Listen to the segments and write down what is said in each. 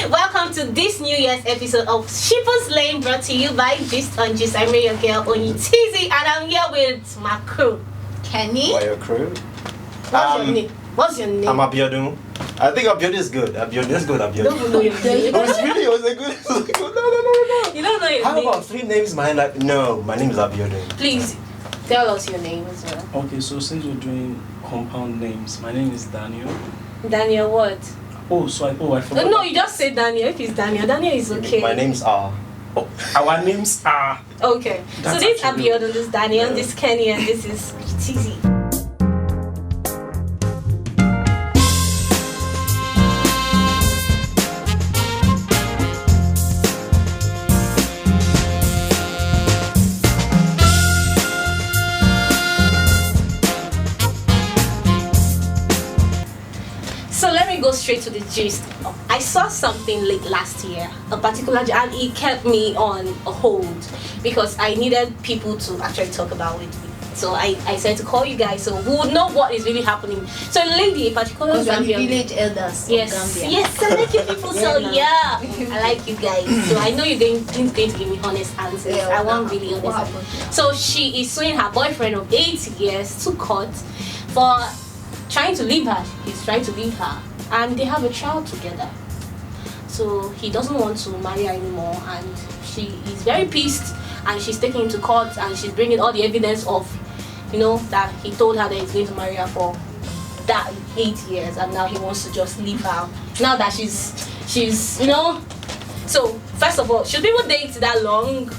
Welcome to this New Year's episode of Shipper's Lane, brought to you by Gist on Gist. I'm your girl Oni Tizzy, and I'm here with my crew. Kenny. Why your crew? What's your name? What's your name? I'm Abiodun. I think Abiodun is good. Abiodun is good. Abiodun. Don't know your name. No. You don't know your How name. about 3 names in my hand? No, my name is Abiodun. Please tell us your name as well. Okay, so since we're doing compound names, my name is Daniel. Daniel what? I forgot. No, you just say Daniel. If it's Daniel is okay. My name's R. Oh, our names are. Okay. That's so this actually- Abiodun, this Daniel, Yeah. this Kenny, and this is Tizzy. So let me go straight to the gist. I saw something late last year, a particular, and it kept me on a hold because I needed people to actually talk about it. So I said to call you guys so we would know what is really happening. So a lady, a particular Gambian village elders. Yes, yes, I like you people. So yeah, I like you guys. So I know you're going to give me honest answers. Yeah, I want really honest answers. So she is suing her boyfriend of 8 years to court for trying to leave her. He's trying to leave her, and they have a child together. So he doesn't want to marry her anymore, and she is very pissed, and she's taking him to court, and she's bringing all the evidence of, that he told her that he's going to marry her for that 8 years, and now he wants to just leave her. Now that she's So first of all, should people date that long,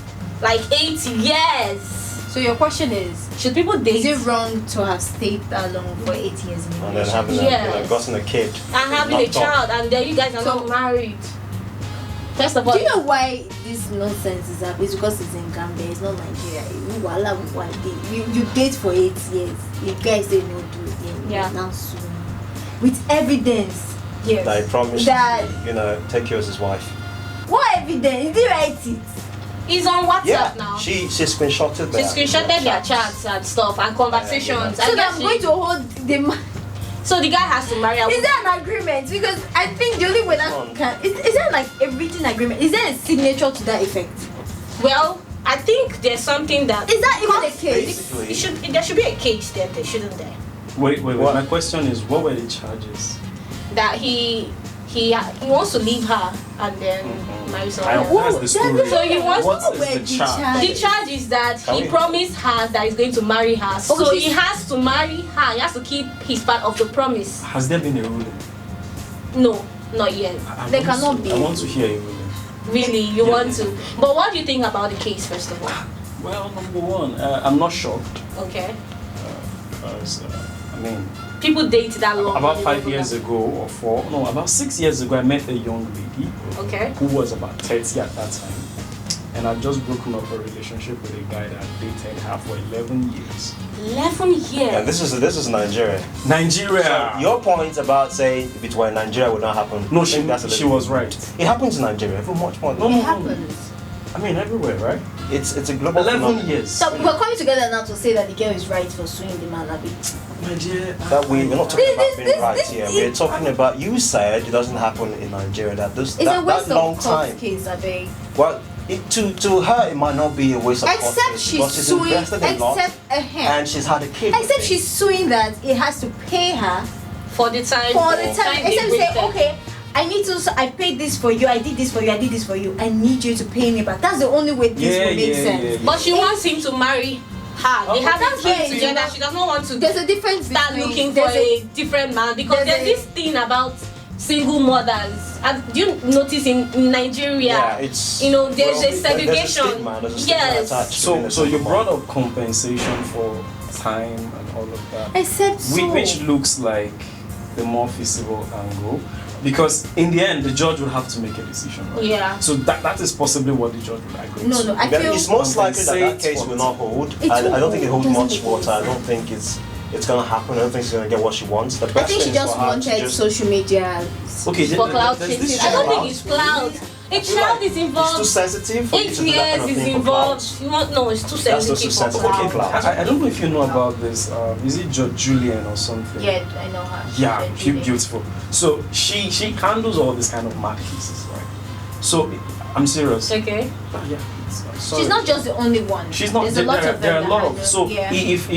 like 8 years? So your question is, Should people date? is it wrong to have stayed that long for 8 years in a And then relationship? having Yes. gotten a kid. And having a Knocked off. child, and then you guys are So- not married. First of all, Do you know why this nonsense is happening? It's because it's in Gambia, it's not Nigeria. You date for 8 years. You guys say no do it. Yeah. Now soon. With evidence. Yes. That he promised That- to, take you as his wife. What evidence? Did you write it? he's on WhatsApp Yeah, now. she screenshotted She that. screenshotted their chats and stuff and conversations. So I that guess I'm going to hold the man. So the guy has to marry her. Is there an agreement? Because I think the only way that can is there like a written agreement? Is there a signature to that effect? Well, I think there's something that Is that even the case? Basically, there should be a cage there, shouldn't there? Wait. What? My question is, what were the charges? That he wants to leave her and then marry someone else. That's the story. So he wants What to- is the charge? The charge is that Can he we- promised her that he's going to marry her. So Okay, he has to marry her. He has to keep his part of the promise. Has there been a ruling? No, not yet. There cannot be. I want to hear a ruling. Really, you want to. But what do you think about the case, first of all? Well, number one, I'm not shocked. Okay. Because, People date that long. about 5 years ago or 4, no, about 6 years ago, I met a young lady Okay. who was about 30 at that time. And I'd just broken up a relationship with a guy that dated her for 11 years. 11 years. Yeah, this is Nigeria. Nigeria! So your point about saying if it were in Nigeria would not happen. No, I think that's a she little was bit- right. It happens in Nigeria, even much more. No, It no, happens. I mean, everywhere, right? It's a global 11 phenomenon. years. So we're coming together now to say that the girl is right for suing the man. Abi. My dear, That we're not talking about being this- right this- here. this- We're talking about, you said it doesn't happen in Nigeria. That It's a that waste long of court time. case, I beg. Well, to her it might not be a waste of court Except case she's because she's suing. invested a lot Except and she's had a kid. with except him. she's suing that it has to pay her For the time. for the time. they Except say, waited. okay, I need to. So I paid this for you. I did this for you. I did this for you. I need you to pay me back. That's the only way this will make sense. But she wants him to marry her. They have a that's why kid you together. know- She does not want to There's a difference start between looking for a different man because there's there's this thing about single mothers. And do you notice in Nigeria? Yeah, it's there's a there's segregation. There's a stigma Yes. attached to being a So you single brought mom. up compensation for time and all of that. Except so. Which looks like the more feasible angle. Because in the end, the judge will have to make a decision, right? Yeah. So that is possibly what the judge will agree to. I feel It's most likely that compensate case for will it. not hold. It I don't think it holds doesn't much hold. water. I don't think it's it's gonna happen. I don't think she's gonna get what she wants. The I best think she thing is just for her to wanted just- social media. Okay, For cloud there's this chasing. I don't child. think it's cloud. A I feel child like is involved. It's too sensitive for you 8 to do that years kind of is thing for involved. clouds. You want no, it's too That's sensitive too for sensitive. Okay, cloud. cloud. I don't know if you know about this. Is it Julian or something? Yeah, I know her. Yeah, Julie. beautiful. So she handles all this kind of mad cases, right? So I'm serious. Okay. Yeah. Sorry. She's not just the only one. She's not. There's a lot of them. There are a that lot handle- of. So yeah. if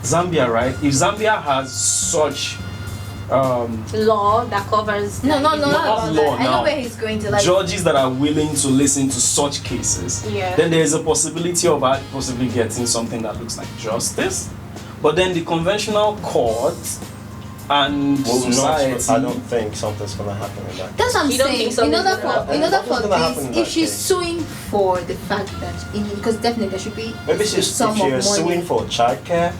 Zambia, right? If Zambia has such Law that covers. No, not about law that. I know now. where he's going to, like. judges that are willing to listen to such cases, Yeah. then there is a possibility of her possibly getting something that looks like justice. But then the conventional court and Well, society. I don't think something's gonna happen in that. That's what I'm You don't saying. think something's In order gonna for What's gonna happen this, in if that she's case? suing for the fact that, because definitely there should be Maybe a she's, sum if you're of money. suing for childcare,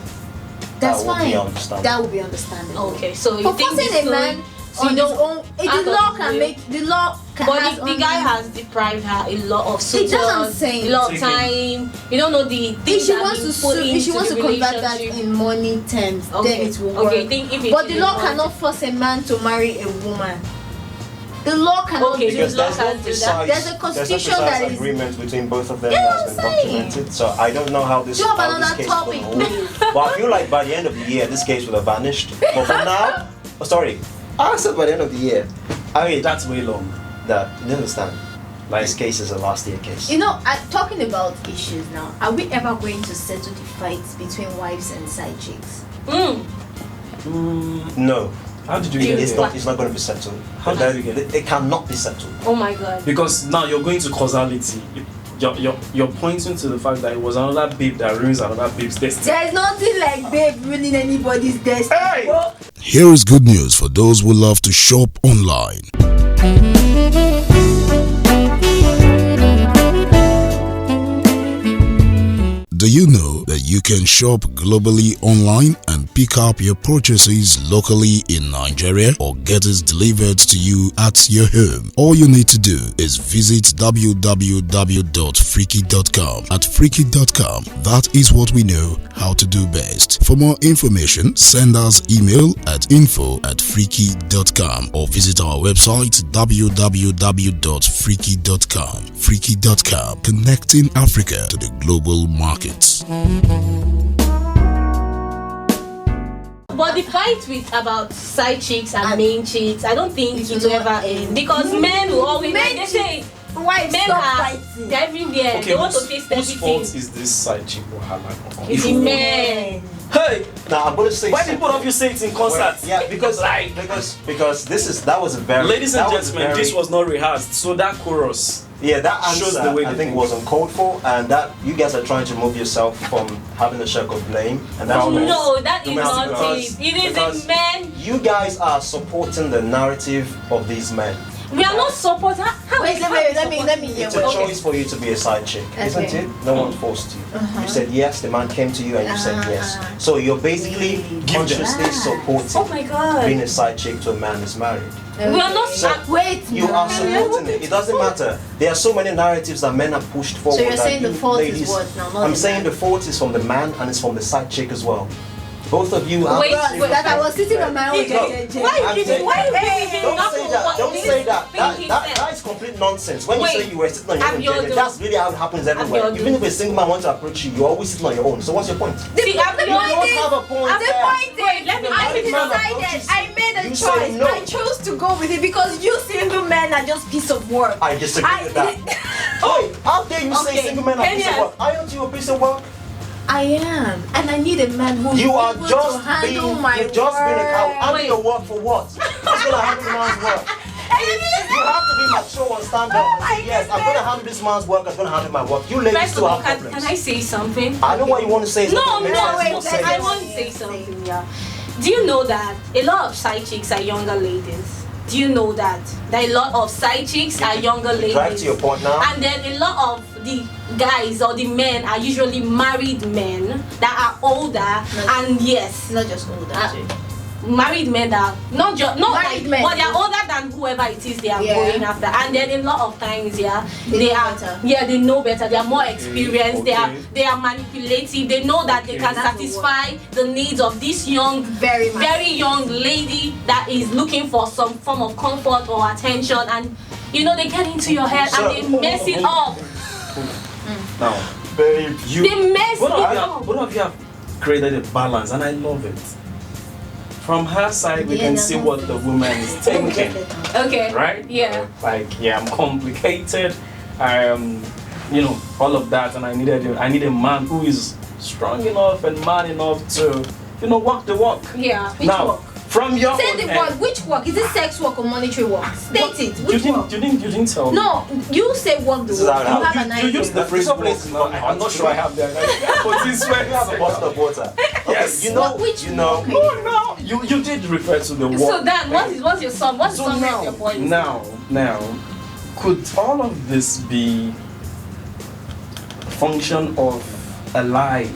That's that would fine. be understandable. That would be understandable. Okay, so you For think forcing this a man so on you his don't- own, out the of law the can way. make the law can But has the only- guy has deprived her a lot of It's just what I'm suitors, saying. a lot of So you time. You don't know the If things she that wants been to put sue, if she into wants the to convert that relationship. in money terms, Okay. then it will work. Okay, think if it But the is law money- cannot force a man to marry a woman. The law cannot Okay, do Because law that. there's no can't do that. precise, There's a there's constitution no precise that is- agreement between both of them Yeah, that's I'm been saying. documented. So I don't know how this, Do you have how this another case topic, will move. But I feel like by the end of the year, this case would have vanished. But for now, I said by the end of the year. I mean, That's way long. that you understand. This case is a last year case. You know, talking about issues now, are we ever going to settle the fights between wives and side chicks? No, How did you You- get it's here? not. It's not going to be settled. How did you get it? It cannot be settled. Oh my god. Because now you're going to causality. You're pointing to the fact that it was another babe that ruins another babe's destiny. There is nothing like babe ruining anybody's destiny. Hey! Bro. Here is good news for those who love to shop online. Do you know that you can shop globally online and pick up your purchases locally in Nigeria or get it delivered to you at your home? All you need to do is visit www.freaky.com. At freaky.com, that is what we know how to do best. For more information, send us email at info@freaky.com or visit our website www.freaky.com. Freaky.com, connecting Africa to the global markets. But the fight with about side chicks and main chicks, I don't think It it will will not ever end. end because men will always like they Men say Wives, men stop are fighting. they're everywhere. Okay, They want to whose taste fault everything. is this side chick wahala? It's the men. Hey! Now I'm going to say. Why did something. both of you say it in concert? Yeah, because that was a very. Ladies and that was a gentlemen, this very- was not rehearsed. So that chorus. Yeah, that shows answer the way I they think think. was uncalled for, and that you guys are trying to move yourself from having a shirk of blame, and that's Violence. No, that is Because- not because- it. It is because a man. You guys are supporting the narrative of these men. We are not supporting. How Wait, is let that me supporting? hear It's a what. choice for you to be a side chick, isn't Okay. it? No one forced you. You said yes, the man came to you and you said yes. So you're basically consciously supporting Oh my god. being a side chick to a man who's married. We are not. So- Wait, You now. are supporting it. It doesn't matter. There are so many narratives that men have pushed forward. So you're that saying the you fault is ladies- what now? Not I'm the saying man. the fault is from the man and it's from the side chick as well. Both of you are. Wait, That I was sitting on my own. Why you I'm giving? saying- Why you giving? Don't say that. Don't say that. That That is complete nonsense. When you Wait, say you were sitting on your I'm own, your Jenny, dude. that's really how it happens everywhere. your Even dude. if a single man wants to approach you, you're always sitting on your own. So what's your point? See, I'm You don't have a point I'm there. Wait, let me I finish. decided. I made a You choice. say no. I chose to go with it because you single men are just piece of work. I disagree with that. Wait, how dare you say Okay, single men are a piece of Kenya. work? Aren't you a piece of work? I am, and I need a man who You is are able just to handle being, my you've just been a cow. work. Handle your work for what? What's gonna handle the man's work? You have to be mature and stand up and say, yes, I'm gonna handle this man's work, I'm gonna handle my work. You ladies First of still all, have can problems. I say something? I know what you want to say. It's No, not gonna make sense, wait, but say I it. want to say something, yeah. Do you know that a lot of side chicks are younger ladies? Do you know that? That a lot of side chicks are younger ladies. Drive to your point now. And then a lot of the guys or the men are usually married men that are older and yes. Not just older. married men that not Married like, men. but they're older than whoever it is they are Yeah. going after, and then a lot of times, They they know are better. they know better. They are more experienced. Okay. They are manipulative. They know that they Okay. can That's the satisfy the needs of this young, Very much. very young lady that is looking for some form of comfort or attention, and they get into your head and they mess it up. Now, Babe, They mess it up. both of you have created a balance, and I love it. From her side, we Yeah, can that's see what the woman is thinking, Okay. right? Yeah. I'm complicated. All of that, and I need a man who is strong enough and man enough to, walk the walk. Yeah. Which Now, work? from your Say own the end, word. Which work? Is it sex work or monetary work? State it. you Which work? didn't tell me. No, you say work the This is work. how You it have an You idea. use the phrase This place work. is No, not- I'm not sure I have that. But this way, you have a bottle of water. Okay, Yes. Which No, you did refer to the work. So Dan, what's your sum? What's the So summary of your point? now, could all of this be a function of a lie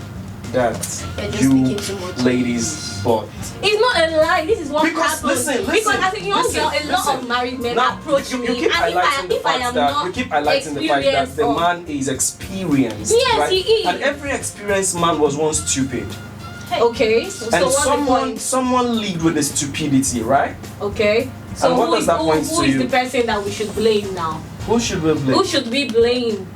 that You're just you speaking too much. ladies bought? It's not a lie. This is what Because happens. listen, Because as a young listen, girl, a lot listen. of married men Now, approach you me, keep and highlighting the if I fact am that not you keep highlighting the fact that the experienced man is experienced. Yes, right? he is. And every experienced man was once stupid. Okay, so And what's the point? someone lived with the stupidity, right? Okay, so And what who does is, that who, point who to is you? the person that we should blame now? Who should we blame? Who should we blame?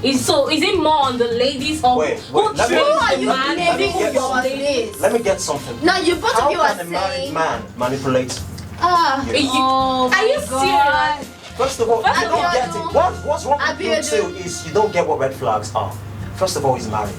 Is it more on the ladies or Wait, who let me- Who trains are the you man? blaming get for something? this? Let me get something. Now you both How of you are can a married saying. man manipulate? Ah. you? Oh Are you my God. serious? First of all, you don't Abiodun. get it. What's wrong with you Abiodun. two is you don't get what red flags are. First of all, he's married.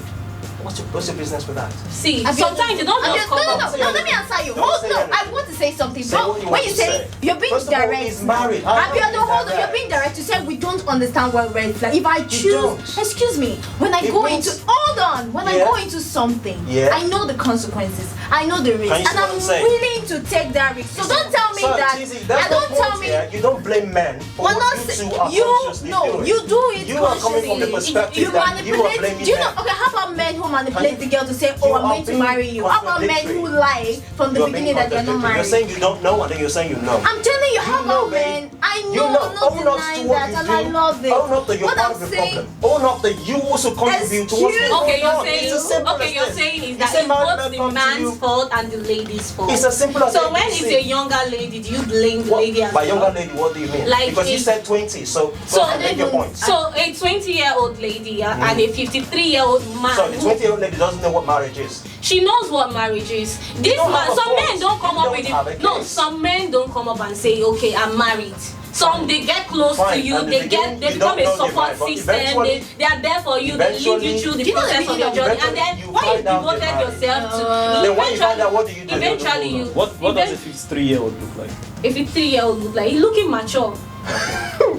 What's your business with that? See, Abiodun. sometimes you don't just Abiodun, come no, up. no, let me answer you. Don't Hold say no, anything. I want to say something. Say But what you when want you to say say. you're being First of all, direct, he's married. How can Abiodun, you hold on, direct? you're being direct. You said we don't understand what red flag. If I choose, don't. excuse me, when I It go means- into, hold on, when I Yeah. go into something, Yeah. I know the consequences, I know the risk, Can you and see what I'm I'm saying? willing to take that risk. So don't tell me Sir, that. Tizzy, that's I the don't tell point me. here. You don't blame men for We're what not you saying two are you. consciously No, doing. you do it. You are coming from the consciously. perspective You that you are manipulate. blaming Do you know? men. Okay, how about men who manipulate the girl to say, You "Oh, I'm are going to being marry you"? How about men contradictory. who lie from the You are being beginning that they're not contradictory. married? You're saying you don't know, and then you're saying you know. I'm telling you, how You know, about babe. men? I know, You know. I'm not Own up to denying what that, you and do. I love it. Own up that you're What part I'm of the saying, problem. Own up that you also contribute to what's Excuse- going Okay, you're on. saying It's as simple okay, as you're this. saying is You that say it's married both men the come to man's you. fault and the lady's fault. It's as simple as So when ABC. it's a younger lady, do you blame the What, lady as by well? younger lady, what do you mean? Like Because you if- said 20, so So- go ahead, make your point. So a 20-year-old lady and a 53-year-old man. So the 20-year-old lady doesn't know what marriage is. She knows what marriage is. This don't man, have a some voice. men don't come You up don't with have a it. No, case. some men don't come up and say, okay, I'm married. Some they get close to Fine, you, and they you become don't a know you're support married, but system. eventually- They are there for you. They lead you eventually- through the Do you know the process of meaning your of journey. And then eventually you when you find out devoted you're married. yourself to, Then when you find out, what do you do? Eventually you. What does a 53-year-old look like? A 53-year-old look like? He's looking mature.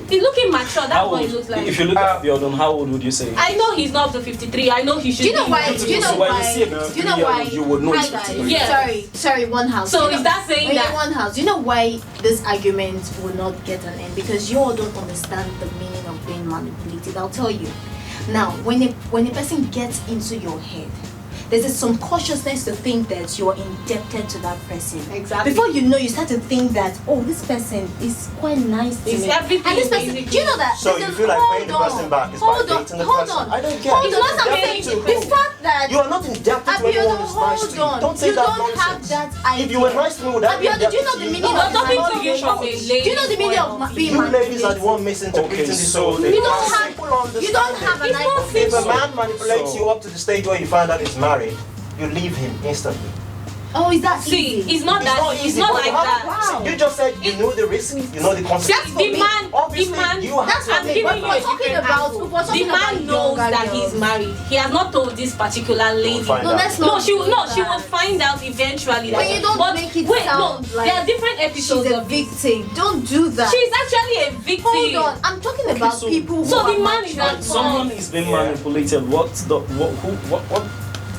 He's looking mature. That's How what he old? looks like. If you look at Abiodun, how old would you say? I know he's not up to 53. I know he should do you know be why? into Do you know So when you why? see a Do you know 53-year-old, why? you would know Hi it's guys. 53. Yeah. Sorry, one house. So You is know- that saying when that- you're one house, you know why this argument will not get an end? Because you all don't understand the meaning of being manipulated. I'll tell you. Now, when a person gets into your head, there's some cautiousness to think that you're indebted to that person. Exactly. Before you know, you start to think that, oh, this person is quite nice to It's me. everything, And this person, basically. do you know that? So you there's feel like hold paying the person on, back is by hold on, dating the hold person? on. I don't get Hold it. on, It's not Indebted something- to the who? fact that You are not indebted to anyone who's nice to you. hold on. Don't say You that don't nonsense. have that idea. If you were nice to me, would I be Abiodun, do you indebted know to the you? meaning No, of I'm talking to not you from a because lady. Do you know the meaning of being you ladies are the manipulated? one misinterpreting Okay, this so whole thing. You don't It's have- simple you don't have an It's not idea. If a simple. man manipulates you up to the stage where you find out he's married, you leave him instantly. Oh, is that See, easy? it's not that. It's easy, not but like you have- that. Wow. You just said you know the risk, you know the See, consequences. the man, Obviously, the man, you have That's to what I'm we- giving but you we're a talking different about- angle. we're talking The man about knows younger that girls. he's married. He has not told this particular lady. find No, out. let's No, not. she will. do No, she that. will find out eventually. But that- you don't but make it wait, sound no, like there are different episodes She's a of this. victim. Don't do that. She's actually a victim. Hold on. I'm talking about so- people so who the are man is mature. not- Someone is being Yeah. manipulated. What's the what?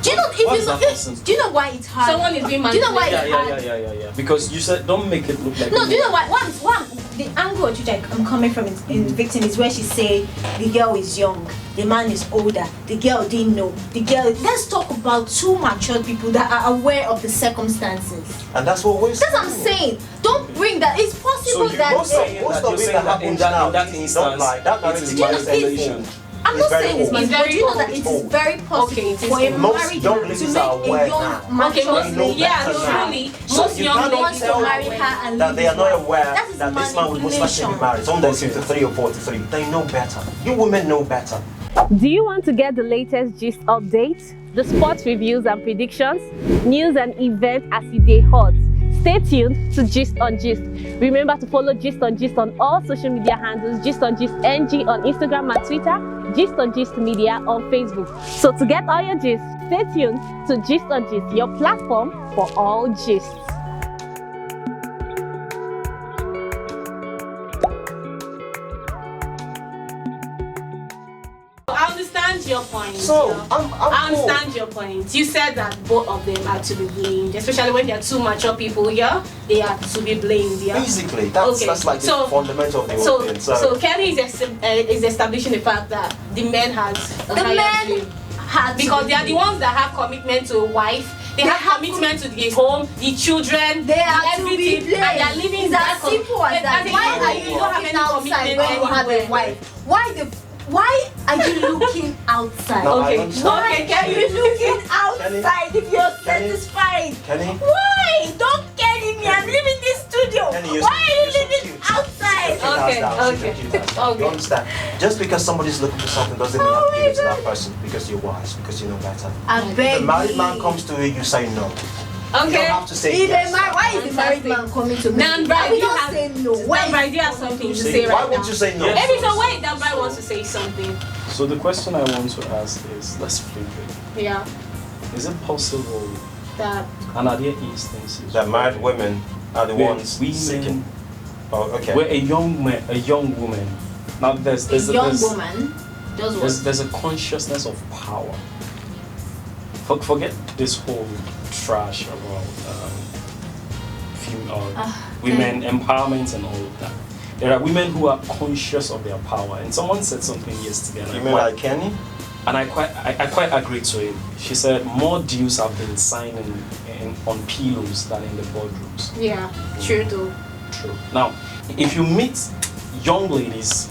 Do you know? What If you is know, that person? do you know why it's hard? Someone is being Do you know why manipulated. it's hard? Yeah. Because you said don't make it look like. No, do you know why? One, the angle at which I'm coming from in victim is where she say the girl is young, the man is older, the girl didn't know, the girl. Let's talk about two mature people that are aware of the circumstances. And that's what we're saying. That's what I'm saying. Don't bring that. It's possible that most of it that happens now, in that don't instance, lie. That it is narrative is manipulation. I'm not saying it's old. manipulation. It's Do you know very that it is very possible Okay, for a most married young man to ladies make are a aware young now. Okay, mature most, know yeah, better now. truly. So Most you young cannot ladies tell are marry aware. her and that they are not aware That is that this man was most likely to be manipulation. married. Someone that's 53 or 43. They know better. You women know better. Do you want to get the latest gist updates, the sports reviews and predictions, news and events as they hot? Stay tuned to Gist on Gist. Remember to follow Gist on all social media handles, Gist on Gist NG on Instagram and Twitter, Gist on Gist Media on Facebook. So to get all your gist, stay tuned to Gist on Gist, your platform for all gists. I understand your point. So, yeah. I'm I cool. understand your point. You said that both of them are to be blamed, especially when they are two mature people. Yeah, they are to be blamed. Yeah. Basically, that's like the fundamental of the whole thing. So Kelly is establishing the fact that the men has a The higher men blame. had Because to they are the ones that have commitment to a wife. They have commitment to the home, the children, They are to be everything, blamed. and they are living It's that as simple as that. Why are you don't have looking any outside commitment when you have a anywhere? wife? Why are you looking outside? No, I Okay, understand. Why okay, are Kelly. you looking outside if you're Kenny? satisfied? Kenny? Why? Don't Kenny me. I'm leaving this studio. Kenny, you're Why are you so living cute. outside? Okay, okay. You understand? Just because somebody's looking for something doesn't mean you have to give it to that person because you're wise, because you know better. I If beg a married you. man comes to you, you say no. You Okay. don't have to say If yes. why is the married man coming to me? Nan I Bright, will you not have say no. Why? Nan Bright, you have something to See, say why right would now. you say no? Yes. Every so wait, Dan Bright wants to say something. So the question I want to ask is, let's flip it. Yeah. Is it possible, That and are there instances That married women are the where ones women, seeking. Oh, okay. where a young woman, now there's A young there's, woman does what? there's a consciousness of power. Forget this whole trash about women empowerment and all of that. There are women who are conscious of their power, and someone said something yesterday. And You I mean quite- like Kenny? And I quite agreed to it. She said more deals have been signed on pillows than in the boardrooms. yeah, true though. True. Now, if you meet young ladies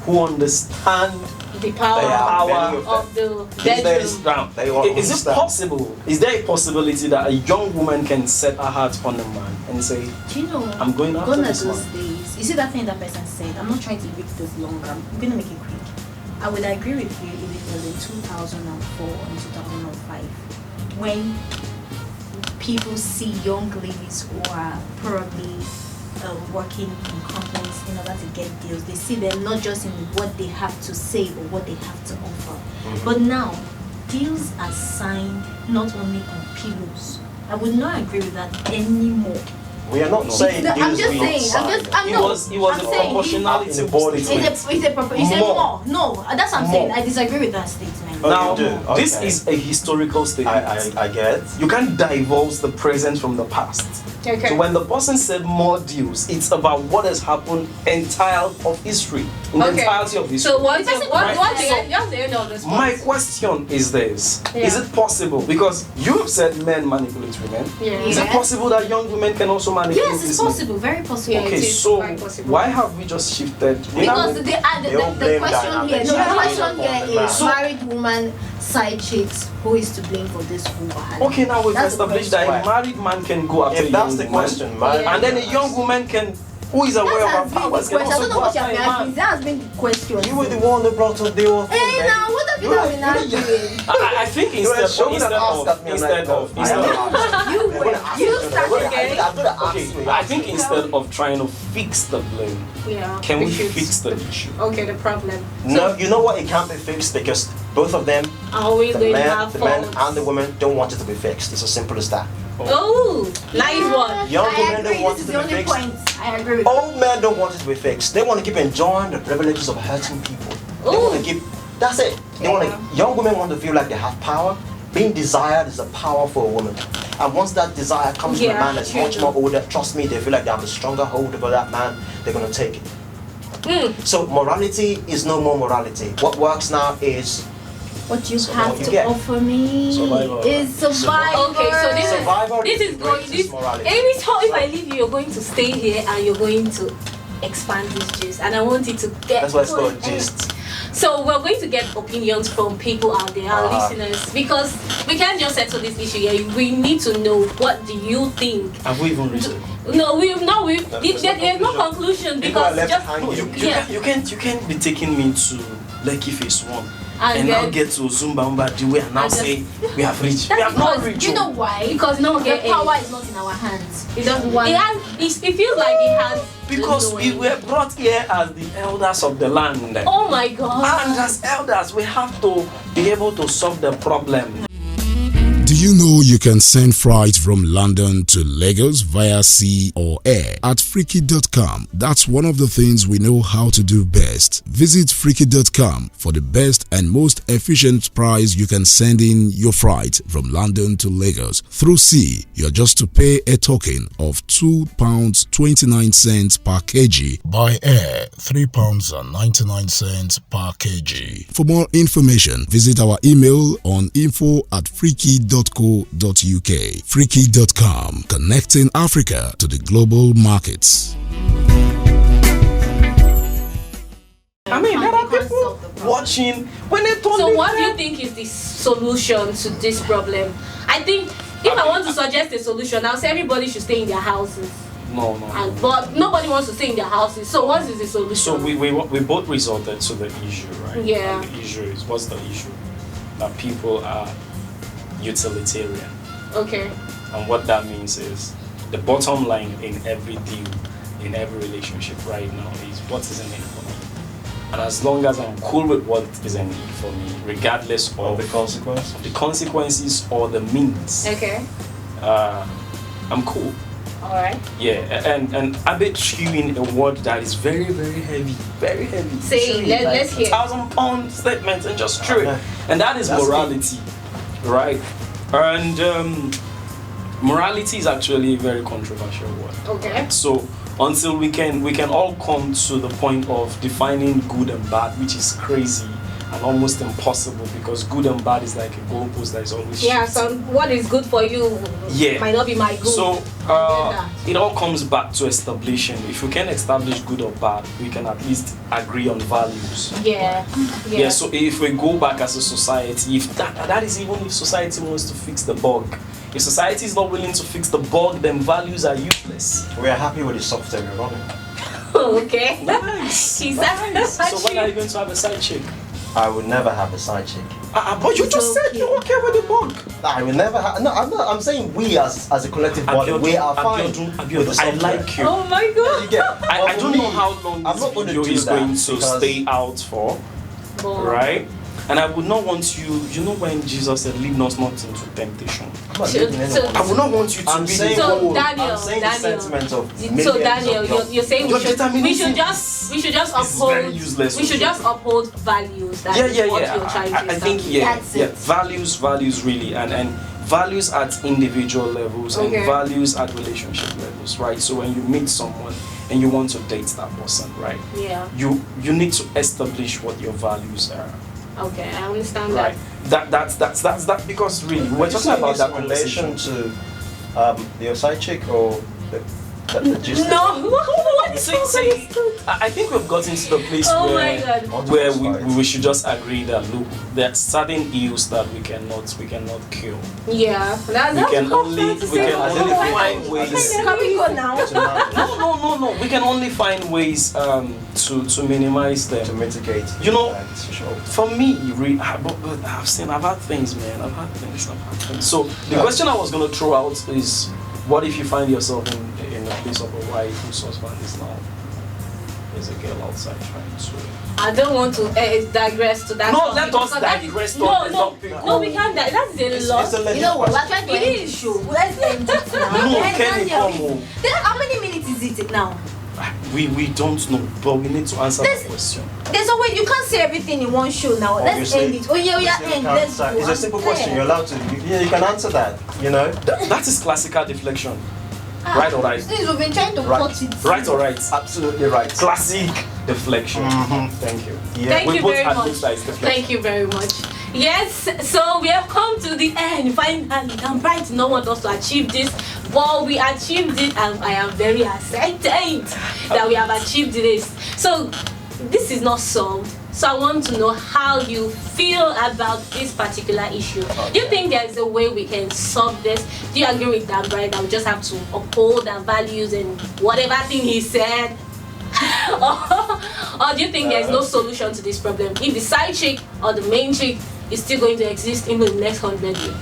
who understand The power They are Power many of of them. the these days, bedroom. now, They all is it understand. possible? Is there a possibility that a young woman can set her heart on a man and say, Do you know? I'm going after gone are this those man? days. You see that thing that person said. I'm not trying to make this longer. I'm gonna make it quick. I would agree with you if it was in 2004 and 2005 when people see young ladies who are probably working in companies in order to get deals. They see them not just in what they have to say or what they have to offer. But now, deals are signed not only on pillows. I would not agree with that anymore. We are not saying I'm deals just we saying. sign. It was I'm a saying proportionality in the body statement. It's a More. more. No, that's what I'm saying. More. I disagree with that statement. Oh, Now, you do? this Okay. is a historical statement. I get. You can't divulge the present from the past. Okay. So when the person said more deals, it's about what has happened entire of history, in the Okay. entirety of history. So what's the Right. what's the end of this? My question is this: Yeah. Is it possible? Because you have said men manipulate women. Yeah. Is it Yes. possible that young women can also manipulate Yes, it's these men? possible. Very possible. Yeah. Okay, It is so quite possible. why have we just shifted? Because the They all question blame here, dynamics. no, the Yeah. question here On the is man. married woman, side chicks, who is to blame for this whole wahala? Okay, now we've That's the established that a question. married man can go after If a that's young the woman, question, married and then a young woman who is aware of her That has been the powers can question. I also don't know go what you after have a been asking. man. That has been the question. You were the one that brought up the whole thing. Hey, babe. now what have you You done were- been you were- arguing? I think You were instead showing instead an ask of at me, I'm instead like, of no, instead I of am not. You were. You started. I'm gonna ask okay, you. I think instead of trying to fix the blame, Yeah. can we issues. fix the issue? Okay, the problem. No, you know what? It can't be fixed because both of them, Always the going to men, have the men faults. and the women, don't want it to be fixed. It's as simple as that. Oh, nice one. Young I women agree. don't want This it is to the be only fixed. point. I agree with Old men don't want it to be fixed. They want to keep enjoying the privileges of hurting people. They want to keep. That's it. They want to. Young women want to feel like they have power. Being desired is a power for a woman. And once that desire comes from a Yeah, man that's true. much more older, trust me, they feel like they have a stronger hold over that man, they're going to take it. So morality is no more morality. What works now is What you So have what you to get. offer me Survival. is survival. Okay, so Survival this is going. greatest This morality. anytime if I leave you, you're going to stay here and you're going to expand this gist, and I want it to get. That's why it's to called an end. gist. So we're going to get opinions from people out there, our listeners, because we can't just settle this issue here. We need to know, what do you think? Have we even reached it? No, there's no conclusion. conclusion People are because left just hanging. You can't be taking me to Lekki Phase 1 And and now then- get to Zumba the way and now And just- say we have reached. We have not reached. You know why? because no one The get power is not in our hands. It doesn't. Why? It feels like it has. Because we were brought here as the elders of the land. Oh my God. And as elders, we have to be able to solve the problem. Do you know you can send freight from London to Lagos via sea or air at Freaky.com? That's one of the things we know how to do best. Visit Freaky.com for the best and most efficient price you can send in your freight from London to Lagos. Through sea, you're just to pay a token of £2.29 per kg. By air, £3.99 per kg. For more information, visit our email on info@freaky.co.uk. Freaky.com, connecting Africa to the global markets. I mean, there are people watching when they told So me what do you that- think is the solution to this problem? I think if I want to suggest a solution, I'll say everybody should stay in their houses. No. But nobody wants to stay in their houses. So what is the solution? So we both resorted to the issue, right? Yeah. And the issue is, what's the issue? That people are utilitarian. Okay. And what that means is the bottom line in every deal, in every relationship right now is what is in it for me. And as long as I'm cool with what is in it for me, regardless of the consequence. the consequences or the means, Okay. I'm cool. All right. Yeah, and I bet chewing a word that is very, very heavy, very heavy. Say it. Chewing Let's hear it. 1,000-pound statement and just chew it. Okay. And that is That's morality, right? And morality is actually a very controversial word. Okay. So until we can all come to the point of defining good and bad, which is crazy and almost impossible, because good and bad is like a goalpost that is always Yeah. shifting. So what is good for you Yeah. might not be my good. So that. it all comes back to establishing. If we can establish good or bad, we can at least agree on values. Yeah. Yeah. So if we go back as a society, if that is even if society wants to fix the bug. If society is not willing to fix the bug, then values are useless. We are happy with the software we're running. Okay. Nice. Is that So when are you going to have a side chick? I would never have a side chick. But you just said you're okay with the bug. I will never have. No, I'm saying we as a collective body, we are fine Abiodun, with the I software. like you. Oh my God. You get? I don't know how long I'm this not going to video do is that going to because- stay out for, right? And I would not want you, you know when Jesus said, lead us not into temptation. I'm not So- leaving anyone. I would not want you to I'm be saying, So, the Daniel, I'm saying Daniel. the sentiment of So millions Daniel, of you're saying Your we should determinism just is very uphold useless. we should just uphold values. That is what you're trying to I think establish. That's it. values really, and values at individual levels Okay. and values at relationship levels, right? So when you meet someone and you want to date that person, right? Yeah. You need to establish what your values are. Okay, I understand Right. That's that, because really we're talking about that in relation to your side chick or the gist. that. No. What is See, I think we've gotten to the place Oh my God. where we should just agree that look, there are certain ills that we cannot cure. Yeah. That's We can what I'm only trying to say. find ways. Can we go now? No. We can only find ways to minimize to them. mitigate. You know, for sure. For me, but I've had things, man. I've had things. So the question I was gonna throw out is, what if you find yourself in the place of a wife whose husband is now there's a girl outside trying to. I don't want to digress to that. No, topic let us because that digress is- to No, this no, topic. no, we can't. That's a lot. It's a You know what? We're trying to It end is. the show. Let's end it now. No, Hey, Kenny, Daniel, come on. How many minutes is it now? we don't know, but we need to answer the question. There's a way you can't say everything in one show now. Let's end it. Oh yeah, end. Let's go. It's a simple question. You're allowed to. You can answer that. You know. That is classical deflection. Right or right? Since we've been trying to cut it. Right or right? Absolutely right. Classic deflection. Thank you. Yeah. Thank you very much. Deflection. Thank you very much. Yes, so we have come to the end. Finally, I'm right. No one wants to achieve this. Well, we achieved it, and I am very excited that we have achieved this. So this is not solved. So I want to know how you feel about this particular issue. Do you think there's a way we can solve this? Do you agree with that, right? That we just have to uphold our values and whatever thing he said? or do you think there's no solution to this problem? If the side chick or the main chick is still going to exist in the next 100 years?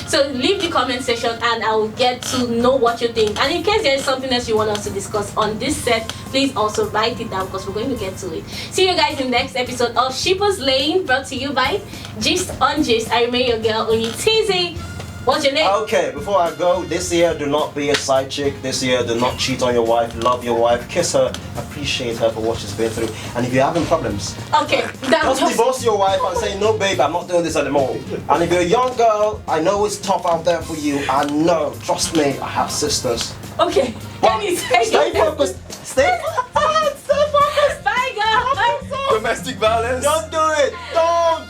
So leave the comment section and I will get to know what you think. And in case there is something else you want us to discuss on this set, please also write it down because we're going to get to it. See you guys in the next episode of Shipper's Lane, brought to you by Gist on Gist. I remain your girl, Onyitizi. What's your name? Okay, before I go, this year do not be a side chick. This year do not cheat on your wife. Love your wife. Kiss her. Appreciate her for what she's been through. And if you're having problems, okay, just divorce your wife and say, no babe, I'm not doing this anymore. And if you're a young girl, I know it's tough out there for you. I know, trust me, I have sisters. Okay, stay focused. Stay focused. Bye guys. Domestic violence. Don't do it. Don't.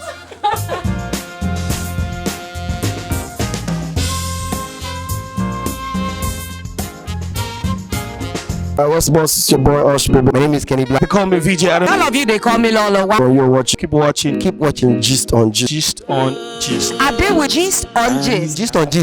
What's the boss? It's your boy Osh, baby. My name is Kenny Black. They call me VJ Adam. All of you, they call me Lolo. You're watching. Keep watching. Gist on Gist. I've been with Gist on Gist. Gist on Gist.